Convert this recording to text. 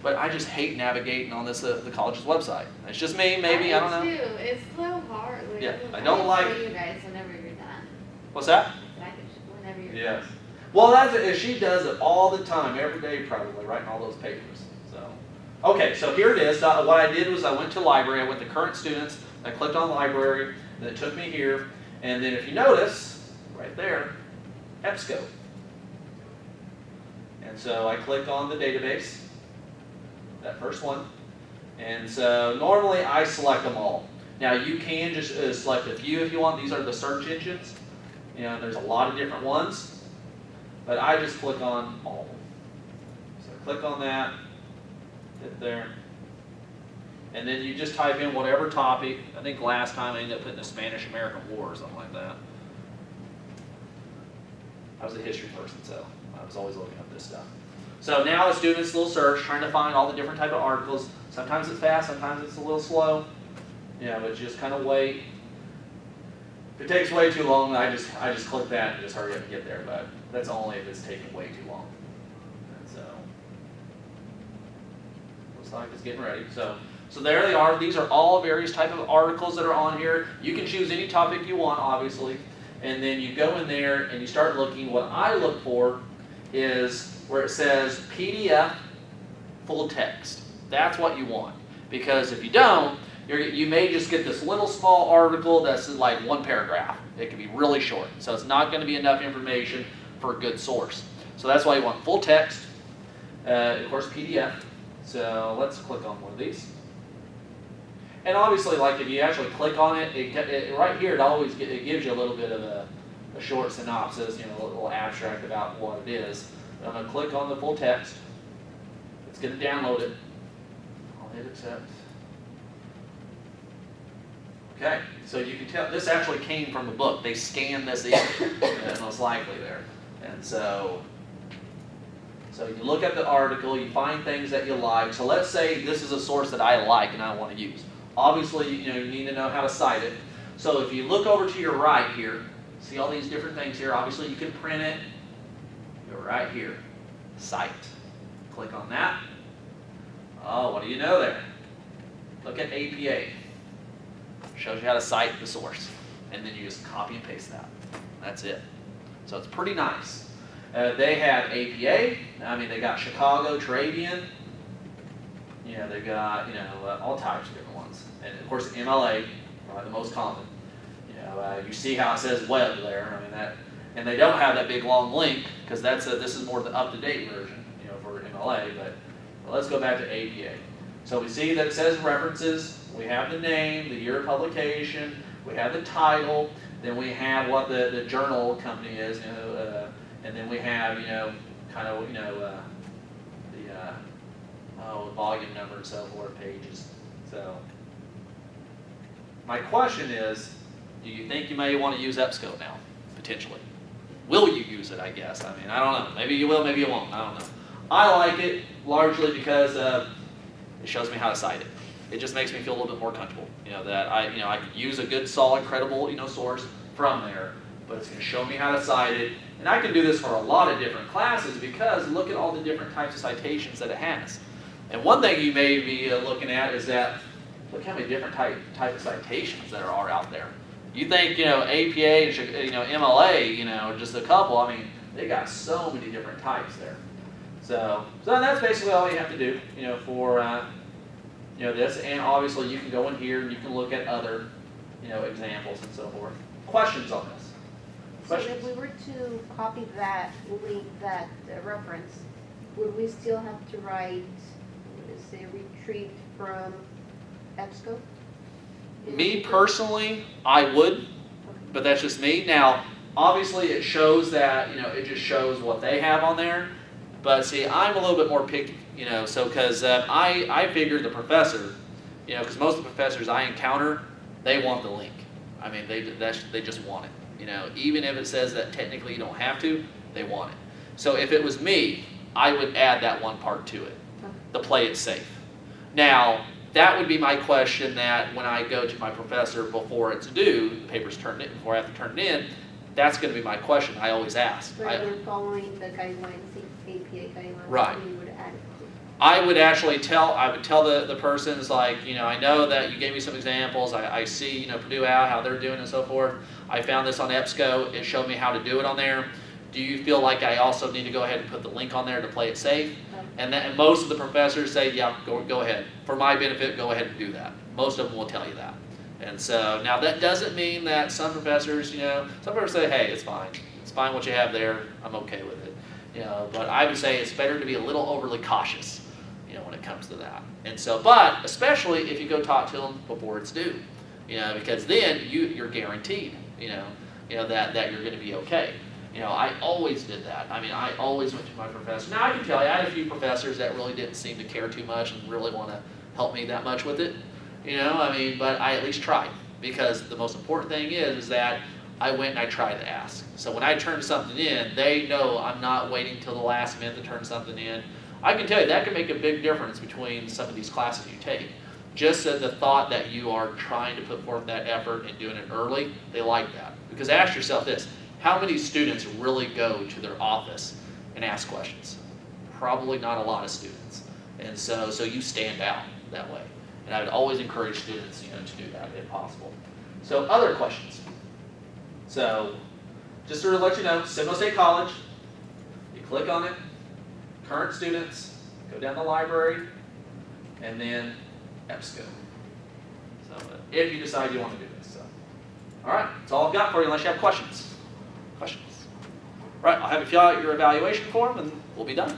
but I just hate navigating on this the college's website. It's just me, maybe, I don't know. Too. It's so hard. Like, Yeah, I don't like. Show you guys whenever you're done. What's that? I can show whenever you're Yes. done. Well, that's it. She does it all the time, every day probably, writing all those papers. So, okay, so here it is. What I did was I went to library. I went to current students. I clicked on library, and it took me here. And then if you notice, right there, EBSCO. And so I click on the database, that first one. And so normally I select them all. Now you can just select a few if you want. These are the search engines. You know, there's a lot of different ones. But I just click on all of them. So click on that, hit there. And then you just type in whatever topic. I think last time I ended up putting the Spanish-American War or something like that. I was a history person, so I was always looking up this stuff. So now the students will search, trying to find all the different type of articles. Sometimes it's fast, sometimes it's a little slow. You know, but just kind of wait. If it takes way too long, I just click that and just hurry up and get there. But that's only if it's taking way too long. And so looks like it's getting ready. So there they are. These are all various type of articles that are on here. You can choose any topic you want, obviously. And then you go in there and you start looking. What I look for is where it says PDF full text. That's what you want. Because if you don't, you may just get this little small article that's like one paragraph. It can be really short. So it's not going to be enough information for a good source. So that's why you want full text, of course PDF. So let's click on one of these. And obviously, like if you actually click on it, right here it gives you a little bit of a short synopsis, you know, a little abstract about what it is. I'm going to click on the full text. It's going to download it. I'll hit accept. Okay, so you can tell this actually came from the book. They scanned this in, most likely there. And so you look at the article, you find things that you like. So let's say this is a source that I like and I want to use. Obviously, you need to know how to cite it. So if you look over to your right here, see all these different things here. Obviously, you can print it. Go right here, cite. Click on that. Oh, what do you know there? Look at APA. Shows you how to cite the source. And then you just copy and paste that. That's it. So it's pretty nice. They have APA. I mean, they got Chicago Trabian. Yeah, they've got, all types of different ones. And of course, MLA, probably the most common. You see how it says web there. I mean that, and they don't have that big long link because this is more the up-to-date version, for MLA. But let's go back to APA. So we see that it says references. We have the name, the year of publication. We have the title. Then we have what the journal company is, and then we have the volume number and so forth, pages. So my question is, do you think you may want to use EBSCO now, potentially? Will you use it, I guess? I mean, I don't know. Maybe you will, maybe you won't. I don't know. I like it largely because it shows me how to cite it. It just makes me feel a little bit more comfortable, that I could use a good, solid, credible, source from there, but it's going to show me how to cite it. And I can do this for a lot of different classes because look at all the different types of citations that it has. And one thing you may be looking at is that, look how many different type of citations there are out there. You think, APA and, MLA, just a couple. I mean, they got so many different types there. So that's basically all you have to do, for, this. And obviously you can go in here and you can look at other, examples and so forth. Questions on this? Questions? So if we were to copy that link, that reference, would we still have to write, say, retrieved from EBSCO? Me personally, I would, but that's just me. Now, obviously it shows that, it just shows what they have on there. But see, I'm a little bit more picky, so because I figured the professor, because most of the professors I encounter, they want the link. I mean, they just want it. Even if it says that technically you don't have to, they want it. So if it was me, I would add that one part to it, to play it safe. Now, that would be my question that when I go to my professor before it's due, the paper's turned in, before I have to turn it in, that's going to be my question I always ask. Rather than following the guidelines, the APA guidelines, Right. we would add it I would actually tell the persons like, I know that you gave me some examples. I see, Purdue out, how they're doing and so forth. I found this on EBSCO. It showed me how to do it on there. Do you feel like I also need to go ahead and put the link on there to play it safe? And most of the professors say, yeah, go ahead. For my benefit, go ahead and do that. Most of them will tell you that. And so, now that doesn't mean that some professors, some professors say, hey, it's fine. It's fine what you have there. I'm okay with it. But I would say it's better to be a little overly cautious, when it comes to that. And so, but especially if you go talk to them before it's due, because then you're guaranteed, that you're going to be okay. I always did that. I mean, I always went to my professor. Now, I can tell you, I had a few professors that really didn't seem to care too much and really want to help me that much with it. But I at least tried, because the most important thing is that I went and I tried to ask. So when I turn something in, they know I'm not waiting till the last minute to turn something in. I can tell you that can make a big difference between some of these classes you take. Just the thought that you are trying to put forth that effort and doing it early, they like that. Because ask yourself this, how many students really go to their office and ask questions? Probably not a lot of students. And so you stand out that way. And I would always encourage students, to do that if possible. So other questions. So just to let you know, Seminole State College, you click on it, current students, go down the library, and then EBSCO. So if you decide you want to do this. So. All right, that's all I've got for you unless you have questions. Questions? All right, I'll have you fill out your evaluation form and we'll be done.